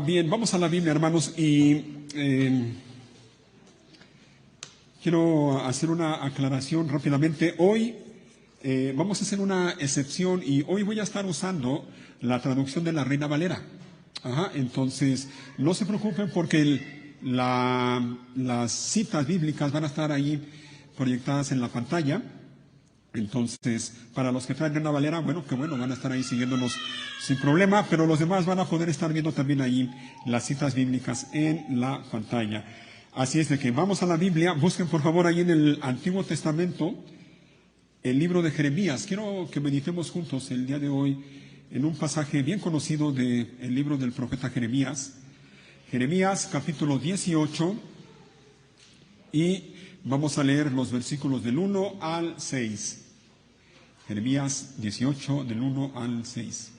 Bien, vamos a la Biblia, hermanos, y quiero hacer una aclaración rápidamente. Hoy vamos a hacer una excepción y hoy voy a estar usando la traducción de la Reina Valera. Entonces, no se preocupen porque las citas bíblicas van a estar ahí proyectadas en la pantalla. Entonces, para los que traen Reina Valera, bueno, que bueno, van a estar ahí siguiéndonos sin problema, pero los demás van a poder estar viendo también ahí las citas bíblicas en la pantalla. Así es de que vamos a la Biblia, busquen por favor ahí en el Antiguo Testamento el libro de Jeremías. Quiero que meditemos juntos el día de hoy en un pasaje bien conocido del libro del profeta Jeremías. Jeremías capítulo 18 y vamos a leer los versículos del 1 al 6. Jeremías 18, del 1 al 6.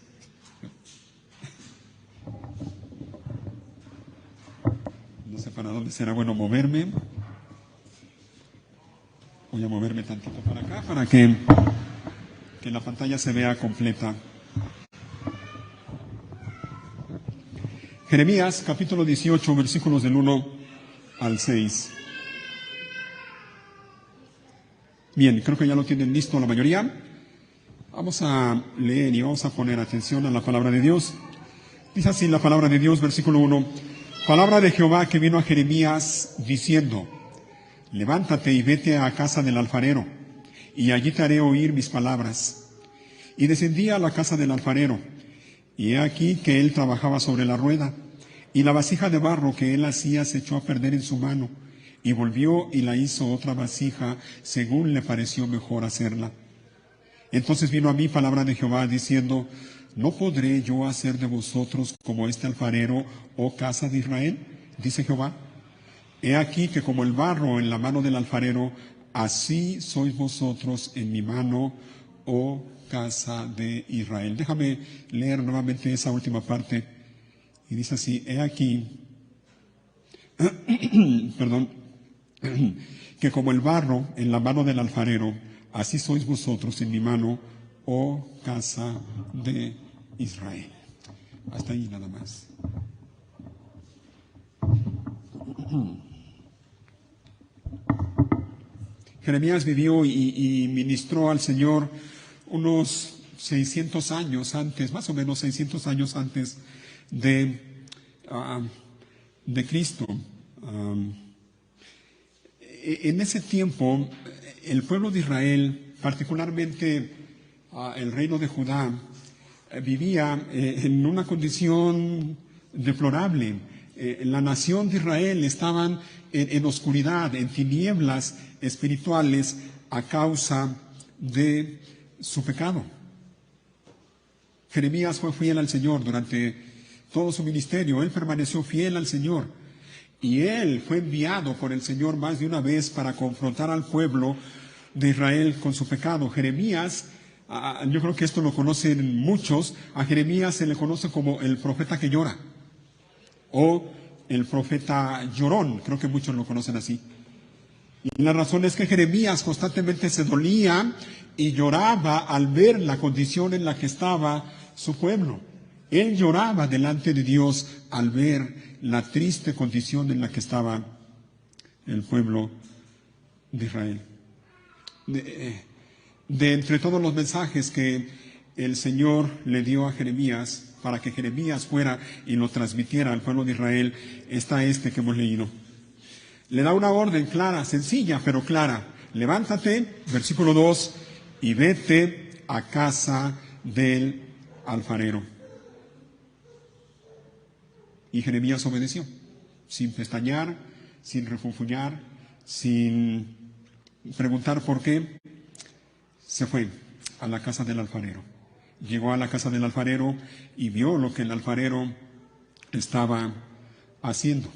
No sé para dónde será bueno moverme. Voy a moverme tantito para acá para que la pantalla se vea completa. Jeremías capítulo 18, versículos del 1 al 6. Bien, creo que ya lo tienen listo la mayoría. Vamos a leer y vamos a poner atención a la palabra de Dios. Dice así la palabra de Dios, versículo 1. Palabra de Jehová que vino a Jeremías diciendo: levántate y vete a casa del alfarero, y allí te haré oír mis palabras. Y descendí a la casa del alfarero, y he aquí que él trabajaba sobre la rueda, y la vasija de barro que él hacía se echó a perder en su mano, y volvió y la hizo otra vasija según le pareció mejor hacerla. Entonces vino a mí palabra de Jehová diciendo: ¿no podré yo hacer de vosotros como este alfarero, oh casa de Israel? Dice Jehová. He aquí que como el barro en la mano del alfarero, así sois vosotros en mi mano, oh casa de Israel. Déjame leer nuevamente esa última parte. Y dice así: he aquí, perdón, que como el barro en la mano del alfarero, así sois vosotros en mi mano, oh casa de Israel. Hasta ahí nada más. Jeremías vivió y ministró al Señor unos 600 años antes, más o menos 600 años antes de Cristo. En ese tiempo, el pueblo de Israel, particularmente el reino de Judá, vivía en una condición deplorable. La nación de Israel estaban en oscuridad, en tinieblas espirituales a causa de su pecado. Jeremías fue fiel al Señor durante todo su ministerio. Él permaneció fiel al Señor. Y él fue enviado por el Señor más de una vez para confrontar al pueblo de Israel con su pecado. Jeremías, yo creo que esto lo conocen muchos, a Jeremías se le conoce como el profeta que llora, o el profeta llorón, creo que muchos lo conocen así. Y la razón es que Jeremías constantemente se dolía y lloraba al ver la condición en la que estaba su pueblo. Él lloraba delante de Dios al ver la triste condición en la que estaba el pueblo de Israel. De entre todos los mensajes que el Señor le dio a Jeremías para que Jeremías fuera y lo transmitiera al pueblo de Israel, está este que hemos leído. Le da una orden clara, sencilla, pero clara. Levántate, versículo 2, y vete a casa del alfarero. Y Jeremías obedeció, sin pestañear, sin refunfuñar, sin preguntar por qué. Se fue a la casa del alfarero. Llegó a la casa del alfarero y vio lo que el alfarero estaba haciendo.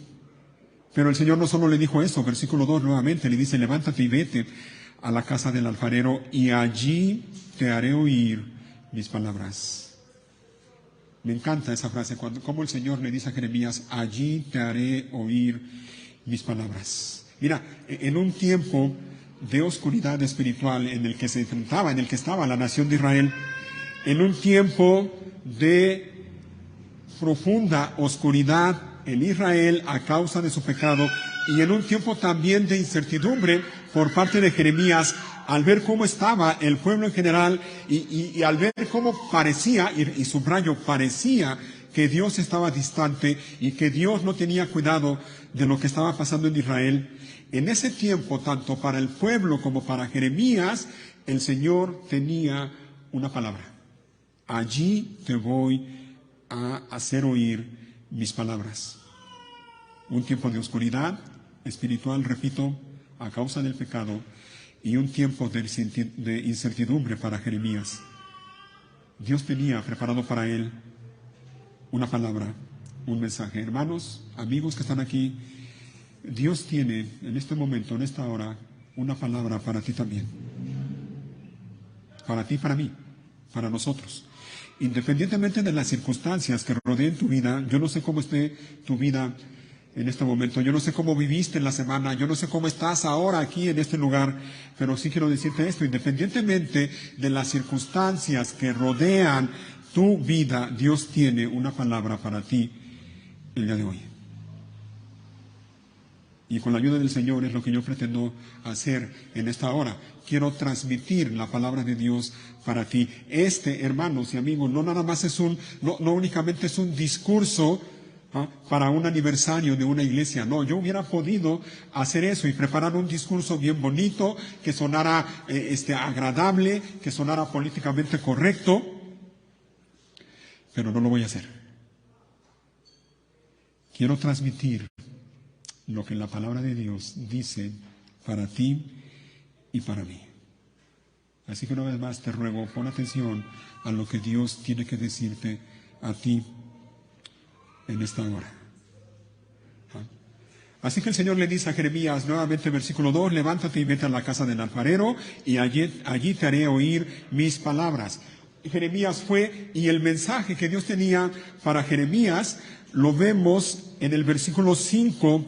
Pero el Señor no solo le dijo eso, versículo 2 nuevamente, le dice: levántate y vete a la casa del alfarero y allí te haré oír mis palabras. Me encanta esa frase, como el Señor le dice a Jeremías: allí te haré oír mis palabras. Mira, en un tiempo de oscuridad espiritual en el que se enfrentaba, en el que estaba la nación de Israel, en un tiempo de profunda oscuridad en Israel a causa de su pecado y en un tiempo también de incertidumbre por parte de Jeremías al ver cómo estaba el pueblo en general y al ver cómo parecía, y subrayo, parecía que Dios estaba distante y que Dios no tenía cuidado de lo que estaba pasando en Israel. En ese tiempo, tanto para el pueblo como para Jeremías, el Señor tenía una palabra. Allí te voy a hacer oír mis palabras. Un tiempo de oscuridad espiritual, repito, a causa del pecado, y un tiempo de incertidumbre para Jeremías. Dios tenía preparado para él una palabra, un mensaje. Hermanos, amigos que están aquí, Dios tiene en este momento, en esta hora, una palabra para ti también. Para ti, para mí, para nosotros. Independientemente de las circunstancias que rodeen tu vida, yo no sé cómo esté tu vida en este momento, yo no sé cómo viviste en la semana, yo no sé cómo estás ahora aquí en este lugar, pero sí quiero decirte esto, independientemente de las circunstancias que rodean tu vida, Dios tiene una palabra para ti el día de hoy. Y con la ayuda del Señor es lo que yo pretendo hacer en esta hora. Quiero transmitir la palabra de Dios para ti. Hermanos y amigos, no nada más no únicamente es un discurso para un aniversario de una iglesia. No, yo hubiera podido hacer eso y preparar un discurso bien bonito, que sonara agradable, que sonara políticamente correcto, pero no lo voy a hacer. Quiero transmitir lo que la palabra de Dios dice para ti y para mí. Así que una vez más te ruego, pon atención a lo que Dios tiene que decirte a ti en esta hora. Así que el Señor le dice a Jeremías, nuevamente versículo 2, levántate y vete a la casa del alfarero y allí te haré oír mis palabras. Jeremías fue, y el mensaje que Dios tenía para Jeremías lo vemos en el versículo 5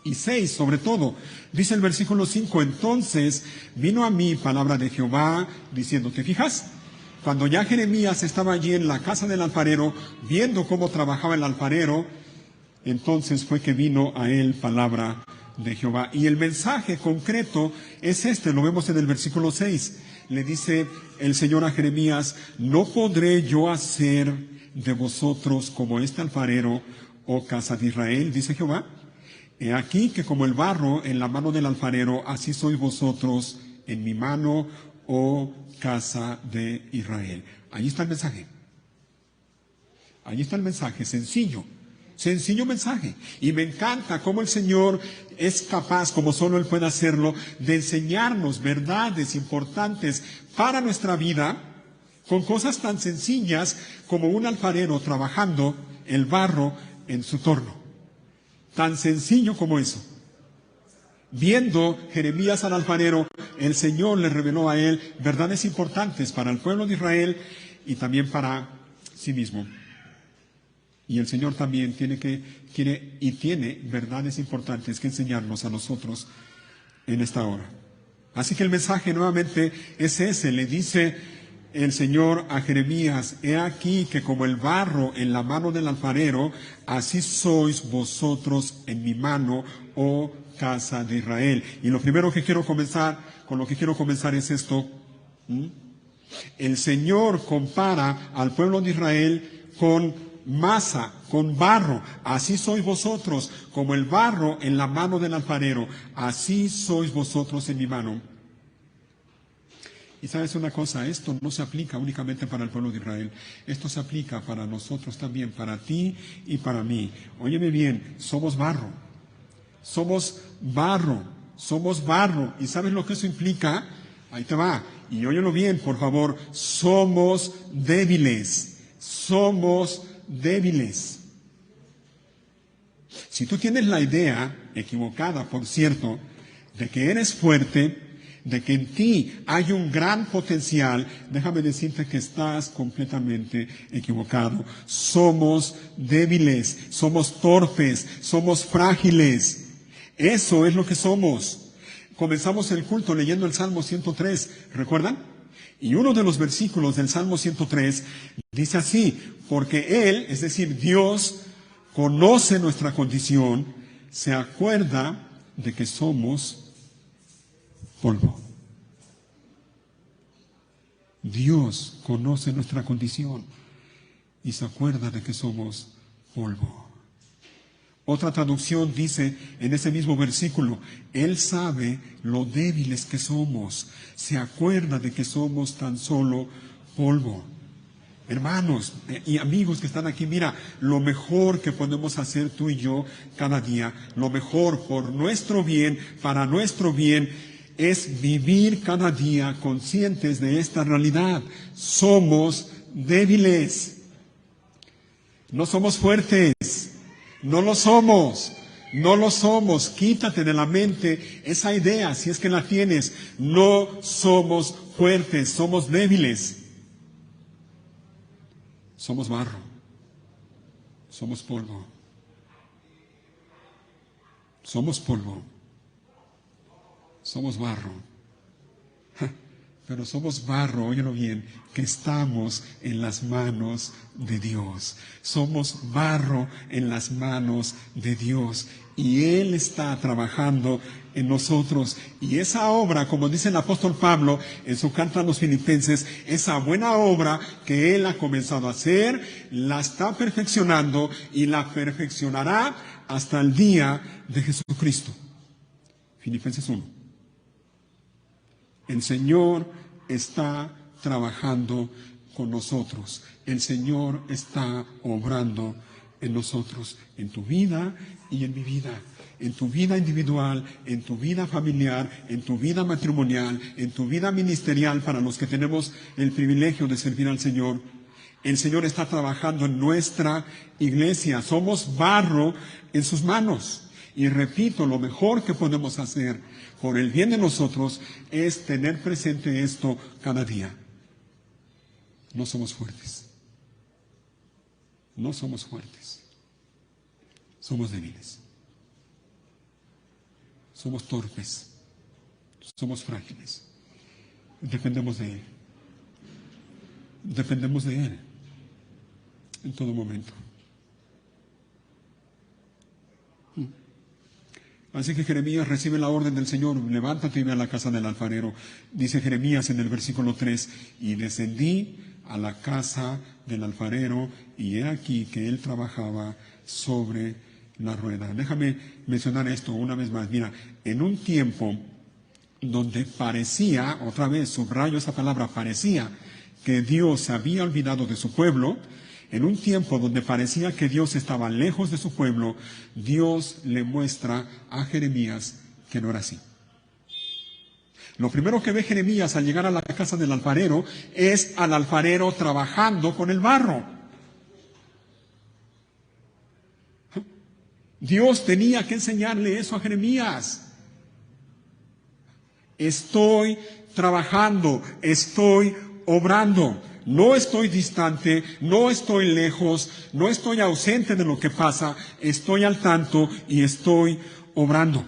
y 6 sobre todo. Dice el versículo 5, entonces vino a mí palabra de Jehová diciendo, ¿te fijas? Cuando ya Jeremías estaba allí en la casa del alfarero, viendo cómo trabajaba el alfarero, entonces fue que vino a él palabra de Jehová. Y el mensaje concreto es lo vemos en el versículo 6. Le dice el Señor a Jeremías, no podré yo hacer de vosotros como este alfarero, oh casa de Israel, dice Jehová. He aquí que como el barro en la mano del alfarero, así sois vosotros en mi mano, oh casa de Israel. Allí está el mensaje. Allí está el mensaje, sencillo mensaje. Y me encanta cómo el Señor es capaz, como solo Él puede hacerlo, de enseñarnos verdades importantes para nuestra vida, con cosas tan sencillas como un alfarero trabajando el barro en su torno. Tan sencillo como eso. Viendo Jeremías al alfarero, el Señor le reveló a él verdades importantes para el pueblo de Israel y también para sí mismo. Y el Señor también tiene verdades importantes que enseñarnos a nosotros en esta hora. Así que el mensaje nuevamente es ese. Le dice el Señor a Jeremías, he aquí que como el barro en la mano del alfarero, así sois vosotros en mi mano, oh casa de Israel. Y lo primero con lo que quiero comenzar es esto. El Señor compara al pueblo de Israel con masa, con barro. Así sois vosotros, como el barro en la mano del alfarero, así sois vosotros en mi mano. Y sabes una cosa, esto no se aplica únicamente para el pueblo de Israel, esto se aplica para nosotros también, para ti y para mí. Óyeme bien, somos barro, somos barro, somos barro. ¿Y sabes lo que eso implica? Ahí te va, y óyelo bien, por favor, somos débiles, somos débiles. Si tú tienes la idea, equivocada por cierto, de que eres fuerte, de que en ti hay un gran potencial, déjame decirte que estás completamente equivocado. Somos débiles, somos torpes, somos frágiles. Eso es lo que somos. Comenzamos el culto leyendo el Salmo 103, ¿recuerdan? Y uno de los versículos del Salmo 103 dice así, porque Él, es decir, Dios, conoce nuestra condición, se acuerda de que somos polvo. Dios conoce nuestra condición y se acuerda de que somos polvo. Otra traducción dice en ese mismo versículo, Él sabe lo débiles que somos, se acuerda de que somos tan solo polvo. Hermanos y amigos que están aquí, mira, lo mejor que podemos hacer tú y yo cada día, lo mejor por nuestro bien, para nuestro bien, es vivir cada día conscientes de esta realidad. Somos débiles, no somos fuertes, no lo somos. No lo somos. Quítate de la mente esa idea, si es que la tienes. No somos fuertes, somos débiles. Somos barro, somos polvo, somos polvo, somos barro, pero somos barro, óyelo bien, que estamos en las manos de Dios. Somos barro en las manos de Dios y Él está trabajando en nosotros. Y esa obra, como dice el apóstol Pablo en su carta a los Filipenses, esa buena obra que Él ha comenzado a hacer, la está perfeccionando y la perfeccionará hasta el día de Jesucristo. Filipenses 1. El Señor está trabajando con nosotros. El Señor está obrando en nosotros, en tu vida y en mi vida. En tu vida individual, en tu vida familiar, en tu vida matrimonial, en tu vida ministerial, para los que tenemos el privilegio de servir al Señor. El Señor está trabajando en nuestra iglesia. Somos barro en sus manos. Y repito, lo mejor que podemos hacer por el bien de nosotros es tener presente esto cada día. No somos fuertes. No somos fuertes. Somos débiles. Somos torpes. Somos frágiles. Dependemos de Él. Dependemos de Él en todo momento. Así que Jeremías recibe la orden del Señor, levántate y ve a la casa del alfarero. Dice Jeremías en el versículo 3, y descendí a la casa del alfarero, y he aquí que él trabajaba sobre la rueda. Déjame mencionar esto una vez más. Mira, en un tiempo donde parecía, otra vez subrayo esa palabra, parecía que Dios se había olvidado de su pueblo, en un tiempo donde parecía que Dios estaba lejos de su pueblo, Dios le muestra a Jeremías que no era así. Lo primero que ve Jeremías al llegar a la casa del alfarero es al alfarero trabajando con el barro. Dios tenía que enseñarle eso a Jeremías. Estoy trabajando, estoy obrando. No estoy distante, no estoy lejos, no estoy ausente de lo que pasa, estoy al tanto y estoy obrando.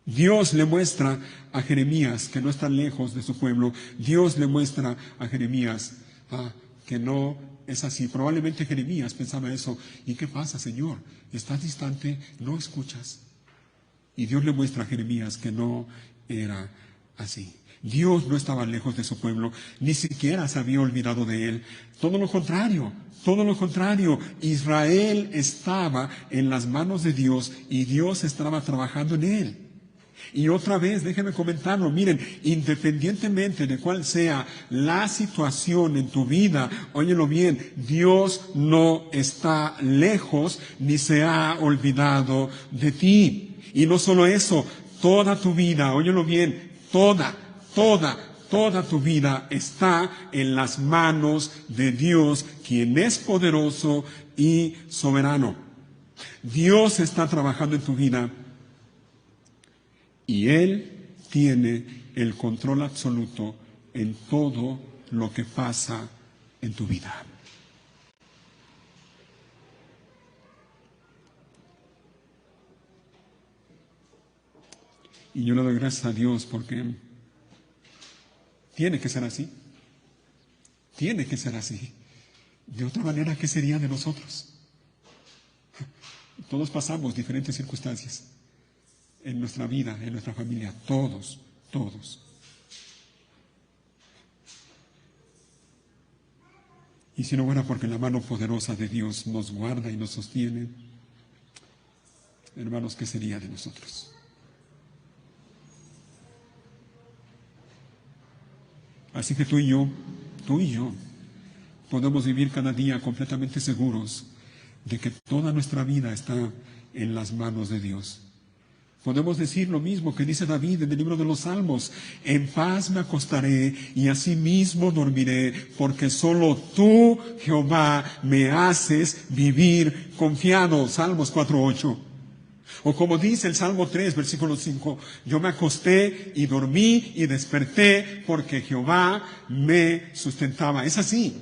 Dios le muestra a Jeremías que no está lejos de su pueblo. Dios le muestra a Jeremías que no es así. Probablemente Jeremías pensaba eso. ¿Y qué pasa, Señor? ¿Estás distante? ¿No escuchas? Y Dios le muestra a Jeremías que no era así. Dios no estaba lejos de su pueblo, ni siquiera se había olvidado de él. Todo lo contrario, todo lo contrario. Israel estaba en las manos de Dios y Dios estaba trabajando en él. Y otra vez, déjenme comentarlo, miren, independientemente de cuál sea la situación en tu vida, óyelo bien, Dios no está lejos ni se ha olvidado de ti. Y no solo eso, toda tu vida, óyelo bien, toda tu vida está en las manos de Dios, quien es poderoso y soberano. Dios está trabajando en tu vida y Él tiene el control absoluto en todo lo que pasa en tu vida. Y yo le doy gracias a Dios porque tiene que ser así. Tiene que ser así. De otra manera, ¿qué sería de nosotros? Todos pasamos diferentes circunstancias en nuestra vida, en nuestra familia, todos. Y si no fuera porque la mano poderosa de Dios nos guarda y nos sostiene, hermanos, ¿qué sería de nosotros? Así que tú y yo, podemos vivir cada día completamente seguros de que toda nuestra vida está en las manos de Dios. Podemos decir lo mismo que dice David en el libro de los Salmos: en paz me acostaré y asimismo dormiré, porque solo tú, Jehová, me haces vivir confiado. Salmos 4:8. O como dice el Salmo 3, versículo 5, yo me acosté y dormí y desperté porque Jehová me sustentaba. Es así,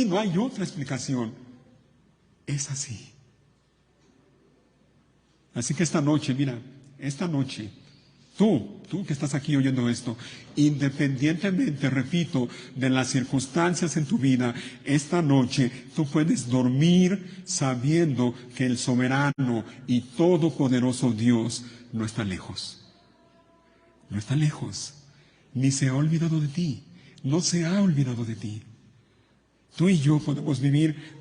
no hay otra explicación. Es así. Así que esta noche, mira, tú que estás aquí oyendo esto, independientemente, repito, de las circunstancias en tu vida, esta noche tú puedes dormir sabiendo que el soberano y todopoderoso Dios no está lejos. No está lejos, ni se ha olvidado de ti, no se ha olvidado de ti. Tú y yo podemos vivir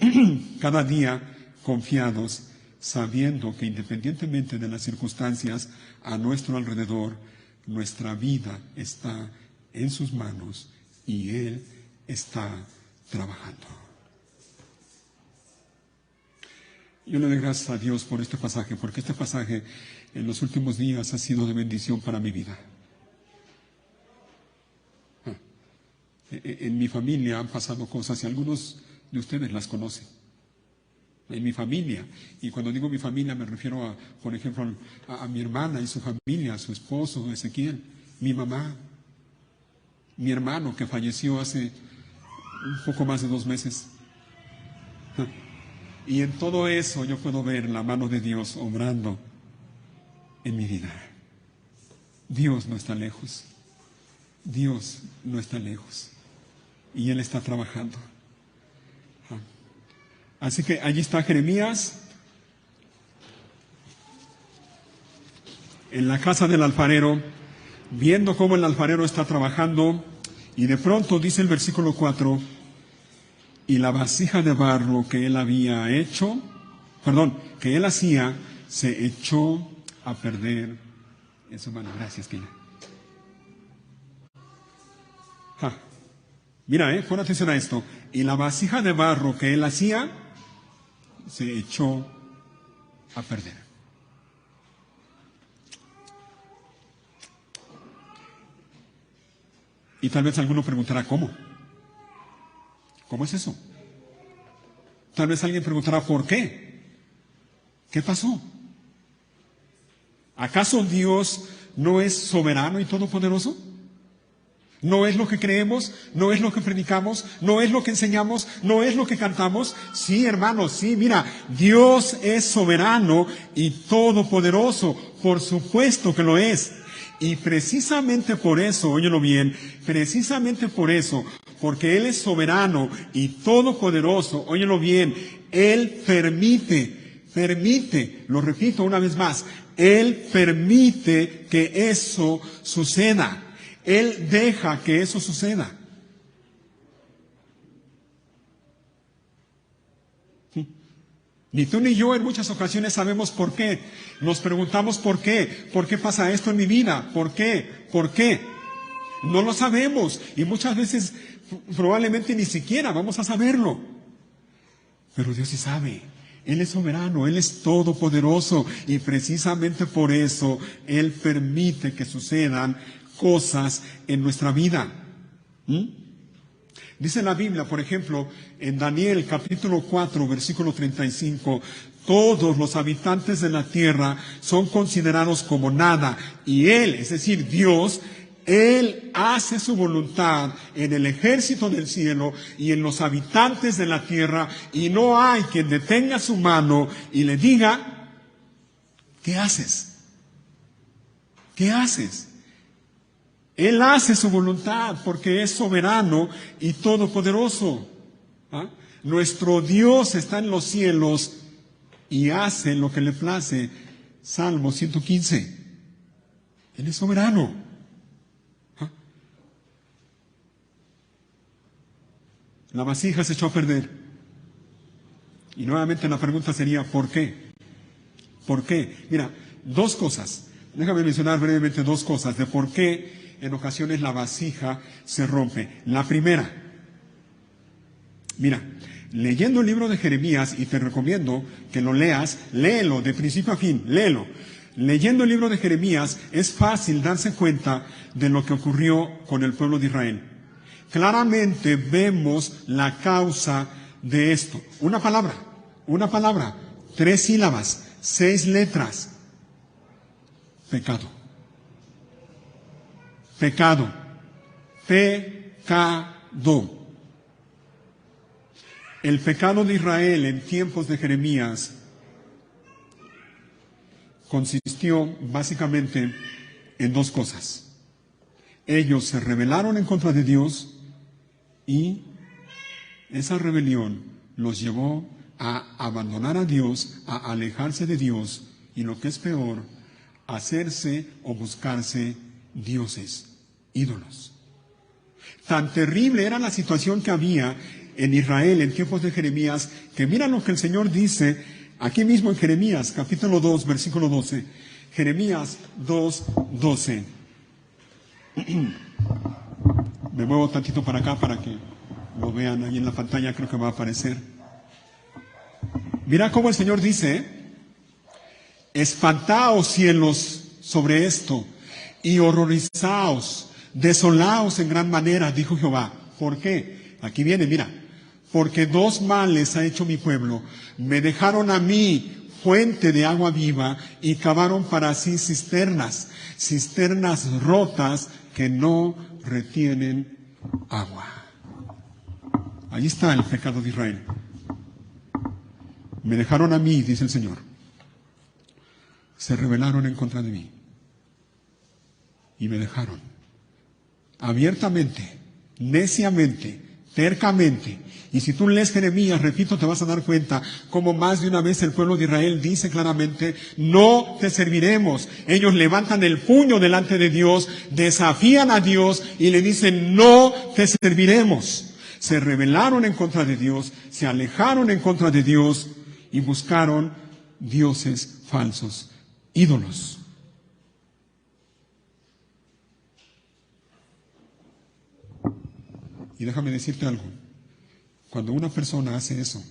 cada día confiados, sabiendo que independientemente de las circunstancias a nuestro alrededor, nuestra vida está en sus manos y Él está trabajando. Yo le doy gracias a Dios por este pasaje, porque este pasaje en los últimos días ha sido de bendición para mi vida. En mi familia han pasado cosas y algunos de ustedes las conocen. En mi familia, y cuando digo mi familia me refiero por ejemplo, a mi hermana y su familia, a su esposo Ezequiel, mi mamá, mi hermano que falleció hace un poco más de 2 meses. Y en todo eso yo puedo ver la mano de Dios obrando en mi vida. Dios no está lejos. Dios no está lejos. Y Él está trabajando. Así que allí está Jeremías, en la casa del alfarero, viendo cómo el alfarero está trabajando, y de pronto dice el versículo 4, y la vasija de barro que él hacía, se echó a perder en su mano. Gracias, Kina. Mira, pon atención a esto. Y la vasija de barro que él hacía, se echó a perder. Y tal vez alguno preguntará, ¿cómo? ¿Cómo es eso? Tal vez alguien preguntará, ¿por qué? ¿Qué pasó? ¿Acaso Dios no es soberano y todopoderoso? ¿No es lo que creemos? ¿No es lo que predicamos? ¿No es lo que enseñamos? ¿No es lo que cantamos? Sí, hermanos, sí, mira, Dios es soberano y todopoderoso, por supuesto que lo es. Y precisamente por eso, óyelo bien, precisamente por eso, porque Él es soberano y todopoderoso, óyelo bien, Él permite, lo repito una vez más, Él permite que eso suceda. Él deja que eso suceda. Ni tú ni yo en muchas ocasiones sabemos por qué. Nos preguntamos por qué. ¿Por qué pasa esto en mi vida? ¿Por qué? ¿Por qué? No lo sabemos. Y muchas veces probablemente ni siquiera vamos a saberlo. Pero Dios sí sabe. Él es soberano, Él es todopoderoso. Y precisamente por eso Él permite que sucedan cosas en nuestra vida. Dice la Biblia, por ejemplo, en Daniel capítulo 4, versículo 35, todos los habitantes de la tierra son considerados como nada, y Él, es decir, Dios, Él hace su voluntad en el ejército del cielo y en los habitantes de la tierra, y no hay quien detenga su mano y le diga, ¿qué haces? ¿Qué haces? Él hace su voluntad porque es soberano y todopoderoso. ¿Ah? Nuestro Dios está en los cielos y hace lo que le place. Salmo 115. Él es soberano. ¿Ah? La vasija se echó a perder. Y nuevamente la pregunta sería, ¿por qué? ¿Por qué? Mira, dos cosas. Déjame mencionar brevemente dos cosas de por qué en ocasiones la vasija se rompe. La primera, mira, leyendo el libro de Jeremías, y te recomiendo que lo leas, léelo de principio a fin, léelo. Leyendo el libro de Jeremías es fácil darse cuenta de lo que ocurrió con el pueblo de Israel. Claramente vemos la causa de esto. Una palabra, 3 sílabas, 6 letras. Pecado. Pecado. Pecado. El pecado de Israel en tiempos de Jeremías consistió básicamente en dos cosas. Ellos se rebelaron en contra de Dios y esa rebelión los llevó a abandonar a Dios, a alejarse de Dios y, lo que es peor, hacerse o buscarse dioses, ídolos. Tan terrible era la situación que había en Israel en tiempos de Jeremías, que mira lo que el Señor dice aquí mismo en Jeremías, capítulo 2, versículo 12. Jeremías 2, 12. Me muevo tantito para acá para que lo vean ahí en la pantalla, creo que va a aparecer. Mira cómo el Señor dice: espantaos cielos sobre esto, y horrorizaos, desolaos en gran manera, dijo Jehová. ¿Por qué? Aquí viene, mira. Porque dos males ha hecho mi pueblo. Me dejaron a mí fuente de agua viva y cavaron para sí cisternas rotas que no retienen agua. Ahí está el pecado de Israel. Me dejaron a mí, dice el Señor. Se rebelaron en contra de mí. Y me dejaron. Abiertamente, neciamente, tercamente. Y si tú lees Jeremías, repito, te vas a dar cuenta como más de una vez el pueblo de Israel dice claramente: no te serviremos. Ellos levantan el puño delante de Dios, desafían a Dios y le dicen: no te serviremos. Se rebelaron en contra de Dios, se alejaron en contra de Dios y buscaron dioses falsos, ídolos. Y déjame decirte algo. Cuando una persona hace eso,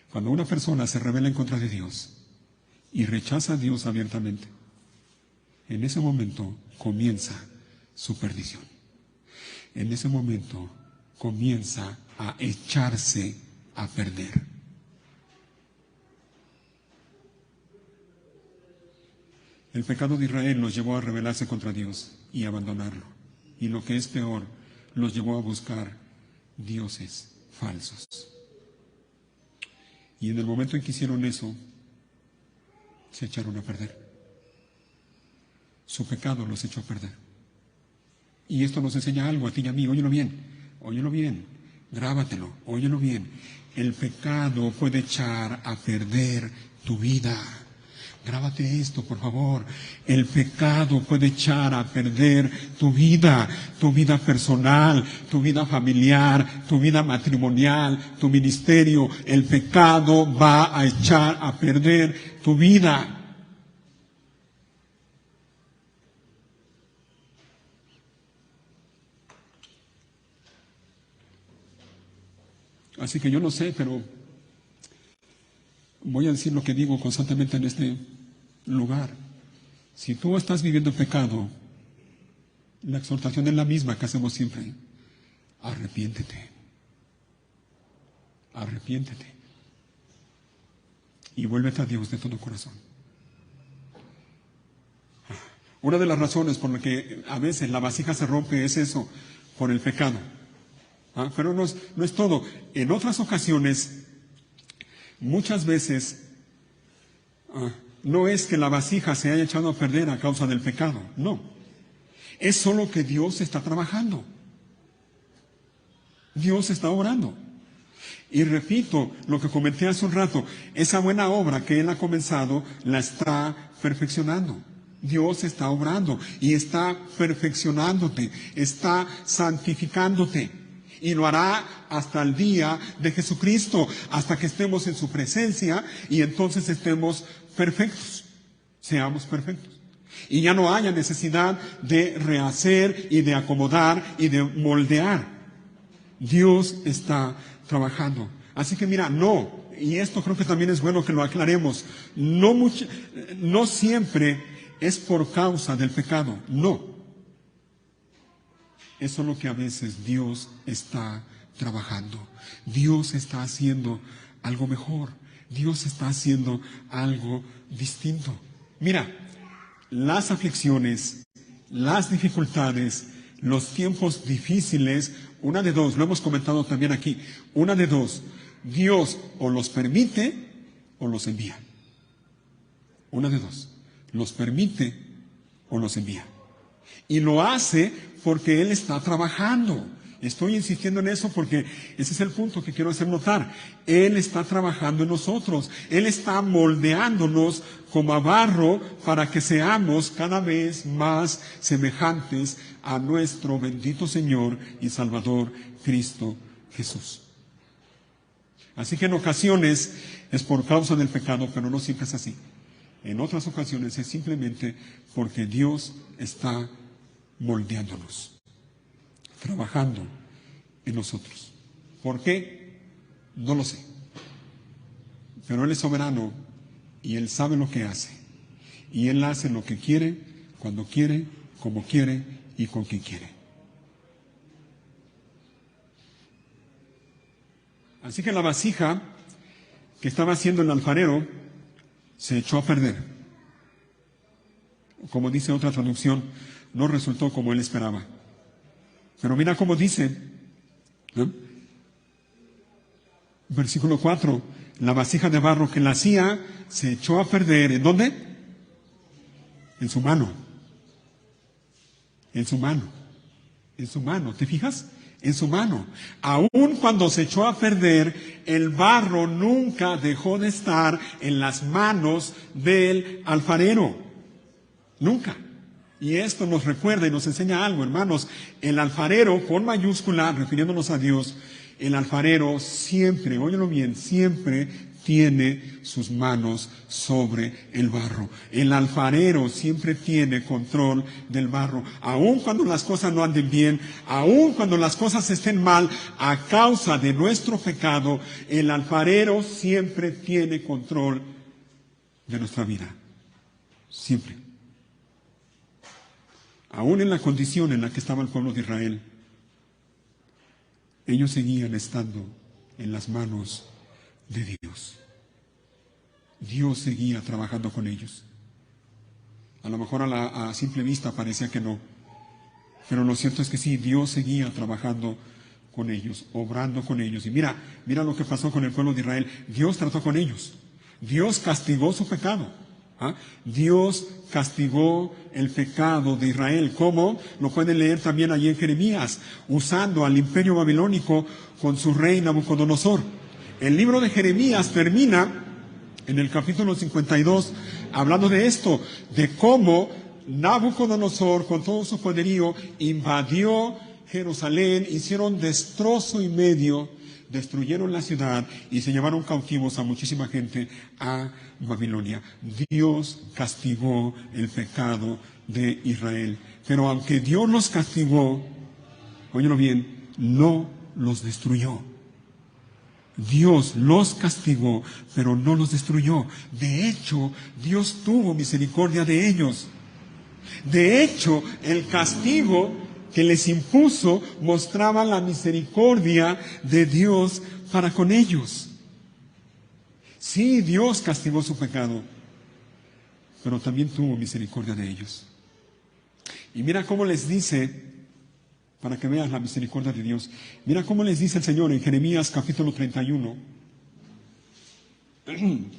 cuando una persona se rebela en contra de Dios y rechaza a Dios abiertamente, en ese momento comienza su perdición. En ese momento comienza a echarse a perder. El pecado de Israel los llevó a rebelarse contra Dios y abandonarlo. Y lo que es peor, los llevó a buscar dioses falsos. Y en el momento en que hicieron eso, se echaron a perder. Su pecado los echó a perder. Y esto nos enseña algo a ti y a mí. Óyelo bien, grábatelo, óyelo bien. El pecado puede echar a perder tu vida. Grábate esto, por favor. El pecado puede echar a perder tu vida personal, tu vida familiar, tu vida matrimonial, tu ministerio. El pecado va a echar a perder tu vida. Así que yo no sé, pero voy a decir lo que digo constantemente en este lugar. Si tú estás viviendo pecado, la exhortación es la misma que hacemos siempre: arrepiéntete. Arrepiéntete. Y vuélvete a Dios de todo corazón. Una de las razones por la que a veces la vasija se rompe es eso, por el pecado. Pero no es todo. En otras ocasiones, muchas veces, no es que la vasija se haya echado a perder a causa del pecado, no. Es solo que Dios está trabajando. Dios está obrando. Y repito lo que comenté hace un rato, esa buena obra que Él ha comenzado, la está perfeccionando. Dios está obrando y está perfeccionándote, está santificándote. Y lo hará hasta el día de Jesucristo, hasta que estemos en su presencia y entonces estemos perfectos. Seamos perfectos. Y ya no haya necesidad de rehacer y de acomodar y de moldear. Dios está trabajando. Así que mira, no, y esto creo que también es bueno que lo aclaremos, no siempre es por causa del pecado, no. Es solo que a veces Dios está trabajando. Dios está haciendo algo mejor. Dios está haciendo algo distinto. Mira, las aflicciones, las dificultades, los tiempos difíciles, una de dos, lo hemos comentado también aquí, una de dos, Dios o los permite o los envía. Una de dos, los permite o los envía. Y lo hace porque Él está trabajando. Estoy insistiendo en eso porque ese es el punto que quiero hacer notar. Él está trabajando en nosotros. Él está moldeándonos como a barro para que seamos cada vez más semejantes a nuestro bendito Señor y Salvador Cristo Jesús. Así que en ocasiones es por causa del pecado, pero no siempre es así. En otras ocasiones es simplemente porque Dios está moldeándonos, trabajando en nosotros. ¿Por qué? No lo sé. Pero Él es soberano y Él sabe lo que hace. Y Él hace lo que quiere, cuando quiere, como quiere y con quien quiere. Así que la vasija que estaba haciendo el alfarero se echó a perder. Como dice otra traducción, no resultó como él esperaba. Pero mira cómo dice, ¿no? Versículo 4, la vasija de barro que la hacía se echó a perder. ¿En dónde? En su mano. En su mano. En su mano. ¿Te fijas? En su mano. Aun cuando se echó a perder, el barro nunca dejó de estar en las manos del alfarero. Nunca. Y esto nos recuerda y nos enseña algo, hermanos. El alfarero, con mayúscula, refiriéndonos a Dios, el alfarero siempre, óyelo bien, siempre tiene sus manos sobre el barro. El alfarero siempre tiene control del barro. Aun cuando las cosas no anden bien, aun cuando las cosas estén mal, a causa de nuestro pecado, el alfarero siempre tiene control de nuestra vida. Siempre. Aún en la condición en la que estaba el pueblo de Israel, ellos seguían estando en las manos de Dios. Dios seguía trabajando con ellos. A lo mejor a simple vista parecía que no, pero lo cierto es que sí, Dios seguía trabajando con ellos, obrando con ellos. Y mira lo que pasó con el pueblo de Israel. Dios trató con ellos. Dios castigó su pecado. Dios castigó el pecado de Israel. ¿Cómo? Lo pueden leer también allí en Jeremías, usando al imperio babilónico con su rey Nabucodonosor. El libro de Jeremías termina en el capítulo 52 hablando de esto, de cómo Nabucodonosor con todo su poderío invadió Jerusalén, hicieron destrozo y medio, destruyeron la ciudad y se llevaron cautivos a muchísima gente a Babilonia. Dios castigó el pecado de Israel. Pero aunque Dios los castigó, óyelo bien, no los destruyó. Dios los castigó, pero no los destruyó. De hecho, Dios tuvo misericordia de ellos. De hecho, el castigo que les impuso mostraba la misericordia de Dios para con ellos. Sí, Dios castigó su pecado, pero también tuvo misericordia de ellos. Y mira cómo les dice, para que veas la misericordia de Dios, mira cómo les dice el Señor en Jeremías capítulo 31.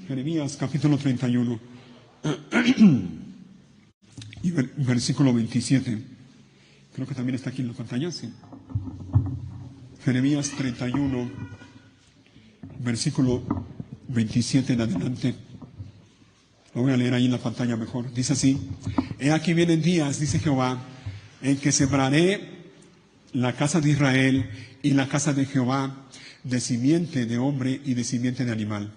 Jeremías capítulo 31 y versículo 27. Creo que también está aquí en la pantalla, sí. Jeremías 31, versículo 27 en adelante. Lo voy a leer ahí en la pantalla mejor. Dice así: He aquí vienen días, dice Jehová, en que sembraré la casa de Israel y la casa de Jehová de simiente de hombre y de simiente de animal.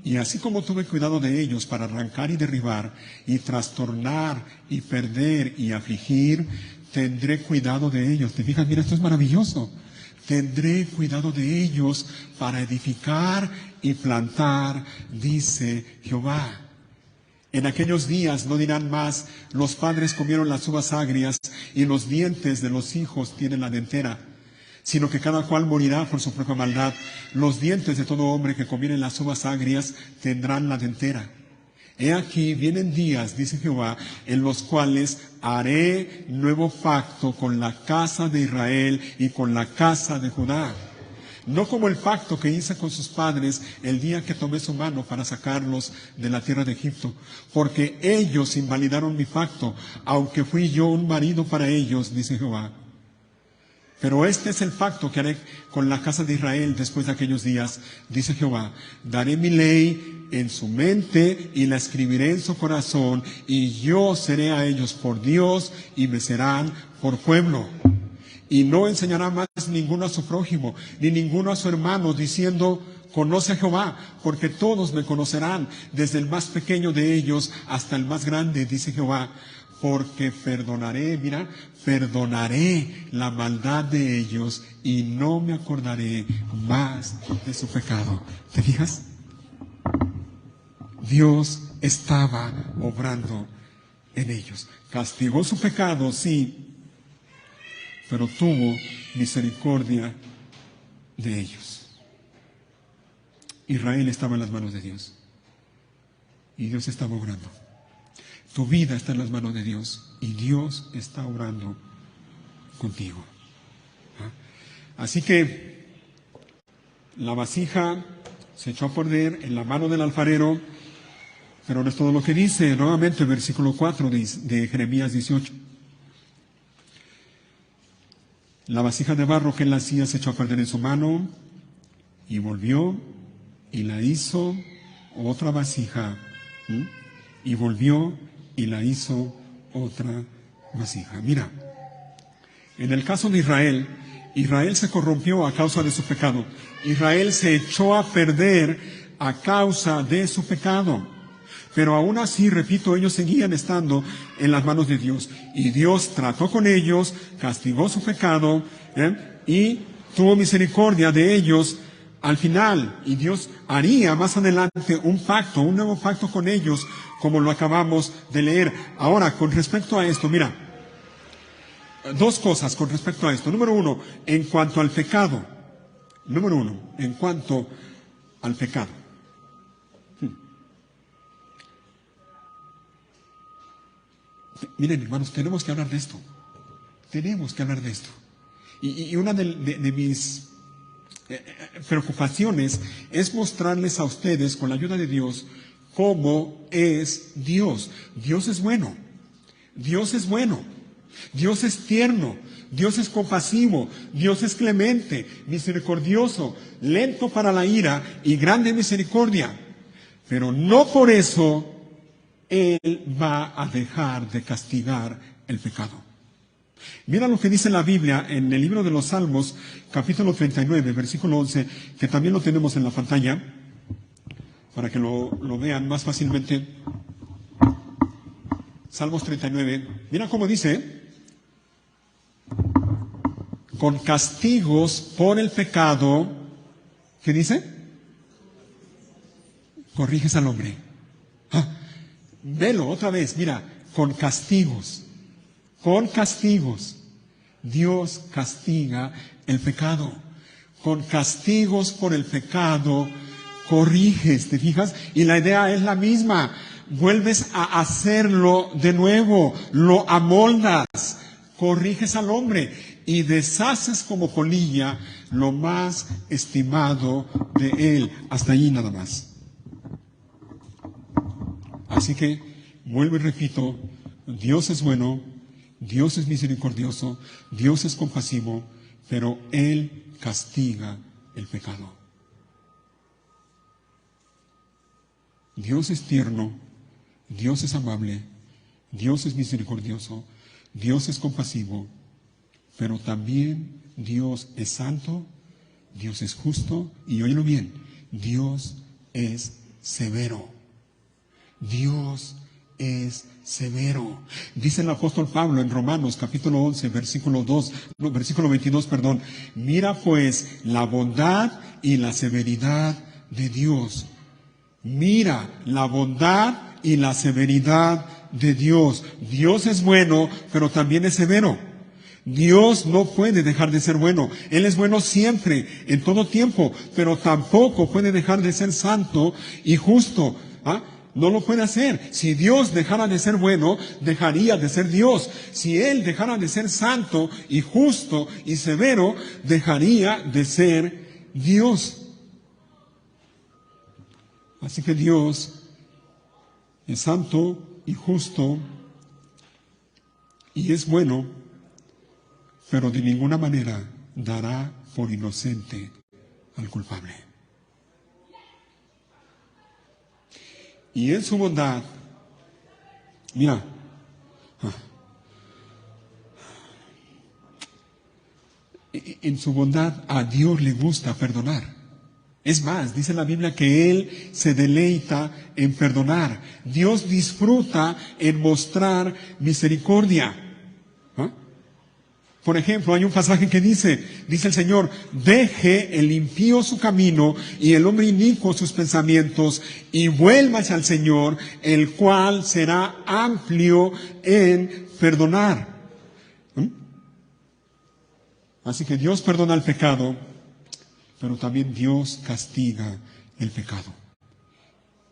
Y así como tuve cuidado de ellos para arrancar y derribar y trastornar y perder y afligir, tendré cuidado de ellos. ¿Te fijas? Mira, esto es maravilloso. Tendré cuidado de ellos para edificar y plantar, dice Jehová. En aquellos días no dirán más: los padres comieron las uvas agrias y los dientes de los hijos tienen la dentera, sino que cada cual morirá por su propia maldad. Los dientes de todo hombre que comiere las uvas agrias tendrán la dentera. He aquí vienen días, dice Jehová, en los cuales haré nuevo pacto con la casa de Israel y con la casa de Judá. No como el pacto que hice con sus padres el día que tomé su mano para sacarlos de la tierra de Egipto, porque ellos invalidaron mi pacto, aunque fui yo un marido para ellos, dice Jehová. Pero este es el pacto que haré con la casa de Israel después de aquellos días, dice Jehová. Daré mi ley en su mente y la escribiré en su corazón, y yo seré a ellos por Dios y me serán por pueblo. Y no enseñará más ninguno a su prójimo, ni ninguno a su hermano, diciendo: conoce a Jehová, porque todos me conocerán, desde el más pequeño de ellos hasta el más grande, dice Jehová. Porque perdonaré, mira, perdonaré la maldad de ellos y no me acordaré más de su pecado. ¿Te fijas? Dios estaba obrando en ellos. Castigó su pecado, sí, pero tuvo misericordia de ellos. Israel estaba en las manos de Dios y Dios estaba obrando. Tu vida está en las manos de Dios y Dios está obrando contigo. Así que la vasija se echó a perder en la mano del alfarero, pero no es todo lo que dice. Nuevamente el versículo 4 de Jeremías 18. La vasija de barro que él hacía se echó a perder en su mano, y volvió y la hizo otra vasija. Y volvió y la hizo otra vasija. Mira, en el caso de Israel, Israel se corrompió a causa de su pecado. Israel se echó a perder a causa de su pecado. Pero aún así, repito, ellos seguían estando en las manos de Dios. Y Dios trató con ellos, castigó su pecado, y tuvo misericordia de ellos al final. Y Dios haría más adelante un pacto, un nuevo pacto con ellos, como lo acabamos de leer. Ahora, con respecto a esto, mira, dos cosas con respecto a esto. Número uno, en cuanto al pecado. Número uno, en cuanto al pecado. Miren, hermanos, tenemos que hablar de esto. Tenemos que hablar de esto. Y una de mis preocupaciones es mostrarles a ustedes, con la ayuda de Dios, cómo es Dios. Dios es bueno. Dios es bueno. Dios es tierno. Dios es compasivo. Dios es clemente, misericordioso, lento para la ira y grande misericordia. Pero no por eso Él va a dejar de castigar el pecado. Mira lo que dice la Biblia en el libro de los Salmos, capítulo 39, versículo 11, que también lo tenemos en la pantalla, para que lo vean más fácilmente. Salmos 39, mira cómo dice: con castigos por el pecado, ¿qué dice? Corriges al hombre. Velo otra vez, mira, con castigos. Con castigos. Dios castiga el pecado. Con castigos por el pecado corriges, ¿te fijas? Y la idea es la misma. Vuelves a hacerlo de nuevo, lo amoldas, corriges al hombre y deshaces como polilla lo más estimado de él. Hasta allí nada más. Así que, vuelvo y repito, Dios es bueno Dios es misericordioso, Dios es compasivo, pero Él castiga el pecado. Dios es tierno, Dios es amable, Dios es misericordioso, Dios es compasivo, pero también Dios es santo, Dios es justo, y óyelo bien, Dios es severo. Dios es severo. Dice el apóstol Pablo en Romanos capítulo 11, versículo 22, mira pues la bondad y la severidad de Dios. Mira la bondad y la severidad de Dios. Dios es bueno, pero también es severo. Dios no puede dejar de ser bueno. Él es bueno siempre, en todo tiempo, pero tampoco puede dejar de ser santo y justo. No lo puede hacer. Si Dios dejara de ser bueno, dejaría de ser Dios. Si Él dejara de ser santo y justo y severo, dejaría de ser Dios. Así que Dios es santo y justo y es bueno, pero de ninguna manera dará por inocente al culpable. Y en su bondad, mira, en su bondad a Dios le gusta perdonar. Es más, dice la Biblia que Él se deleita en perdonar. Dios disfruta en mostrar misericordia. Por ejemplo, hay un pasaje que dice el Señor, deje el impío su camino y el hombre inicuo sus pensamientos y vuélvase al Señor, el cual será amplio en perdonar. Así que Dios perdona el pecado, pero también Dios castiga el pecado.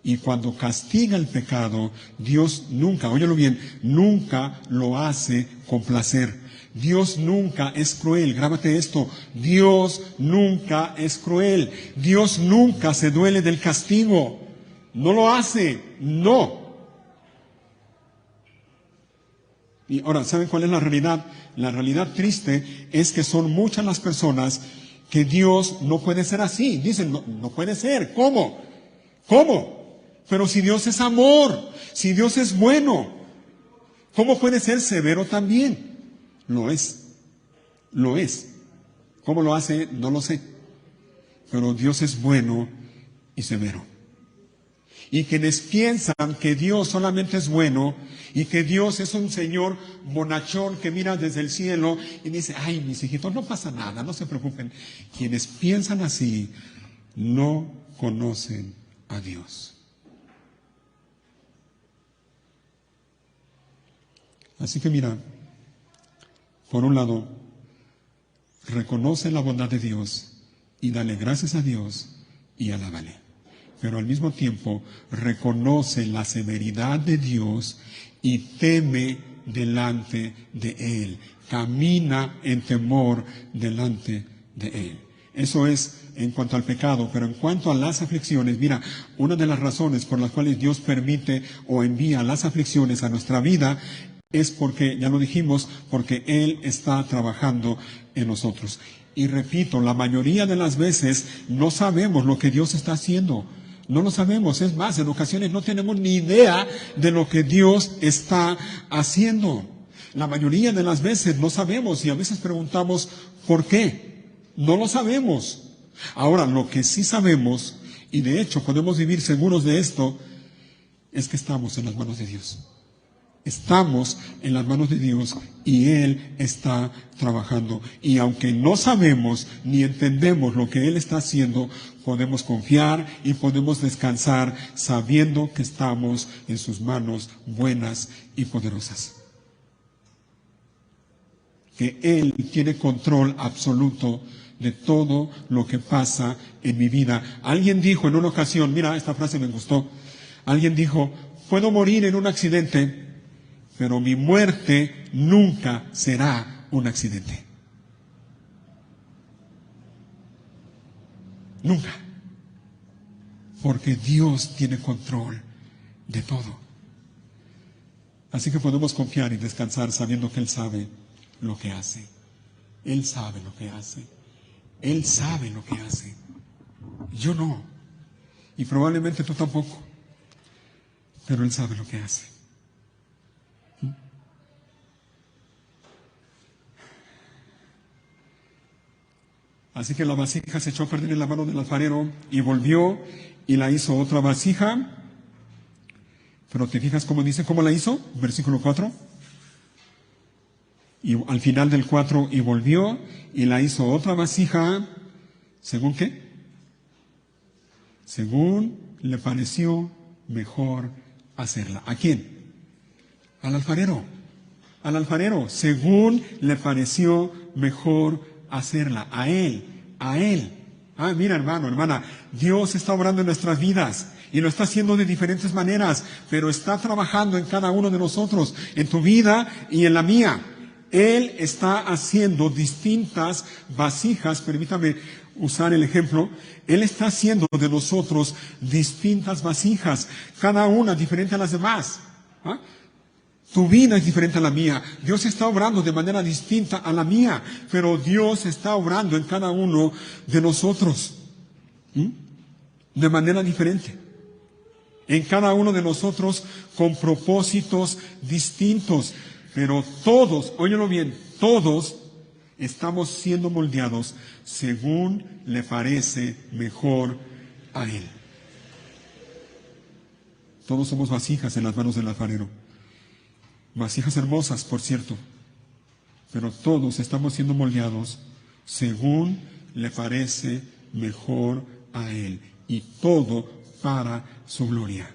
Y cuando castiga el pecado, Dios nunca, óyelo bien, nunca lo hace con placer. Dios nunca es cruel, grábate esto, Dios nunca es cruel, Dios nunca se duele del castigo, no lo hace, no. Y ahora, ¿saben cuál es la realidad? La realidad triste es que son muchas las personas que Dios no puede ser así. Dicen, no puede ser. ¿Cómo? Pero si Dios es amor, si Dios es bueno, ¿cómo puede ser severo también? Lo es. ¿Cómo lo hace? No lo sé. Pero Dios es bueno y severo. Y quienes piensan que Dios solamente es bueno y que Dios es un Señor bonachón que mira desde el cielo y dice, ay, mis hijitos, no pasa nada, no se preocupen. Quienes piensan así no conocen a Dios. Así que mira, por un lado, reconoce la bondad de Dios y dale gracias a Dios y alábale. Pero al mismo tiempo reconoce la severidad de Dios y teme delante de Él. Camina en temor delante de Él. Eso es en cuanto al pecado, pero en cuanto a las aflicciones, mira, una de las razones por las cuales Dios permite o envía las aflicciones a nuestra vida es porque, ya lo dijimos, porque Él está trabajando en nosotros. Y repito, la mayoría de las veces no sabemos lo que Dios está haciendo. No lo sabemos. Es más, en ocasiones no tenemos ni idea de lo que Dios está haciendo. La mayoría de las veces no sabemos y a veces preguntamos, ¿por qué? No lo sabemos. Ahora, lo que sí sabemos, y de hecho podemos vivir seguros de esto, es que estamos en las manos de Dios. Estamos en las manos de Dios y Él está trabajando. Y aunque no sabemos ni entendemos lo que Él está haciendo, podemos confiar y podemos descansar sabiendo que estamos en sus manos buenas y poderosas. Que Él tiene control absoluto de todo lo que pasa en mi vida. Alguien dijo en una ocasión, mira, esta frase me gustó. Alguien dijo, puedo morir en un accidente, pero mi muerte nunca será un accidente. Nunca. Porque Dios tiene control de todo. Así que podemos confiar y descansar sabiendo que Él sabe lo que hace. Él sabe lo que hace. Él sabe lo que hace. Yo no. Y probablemente tú tampoco. Pero Él sabe lo que hace. Así que la vasija se echó a perder en la mano del alfarero y volvió y la hizo otra vasija. Pero te fijas cómo dice, cómo la hizo, versículo 4. Y al final del 4, y volvió y la hizo otra vasija, ¿según qué? Según le pareció mejor hacerla. ¿A quién? Al alfarero. Al alfarero, según le pareció mejor hacerla. A él, a él. Ah, mira, hermano, hermana, Dios está obrando en nuestras vidas y lo está haciendo de diferentes maneras, pero está trabajando en cada uno de nosotros, en tu vida y en la mía. Él está haciendo distintas vasijas, permítame usar el ejemplo, Él está haciendo de nosotros distintas vasijas, cada una diferente a las demás. ¿Ah? Tu vida es diferente a la mía. Dios está obrando de manera distinta a la mía, pero Dios está obrando en cada uno de nosotros de manera diferente. En cada uno de nosotros con propósitos distintos. Pero todos, óyelo bien, todos estamos siendo moldeados según le parece mejor a Él. Todos somos vasijas en las manos del alfarero. Vasijas hermosas, por cierto. Pero todos estamos siendo moldeados según le parece mejor a Él. Y todo para su gloria.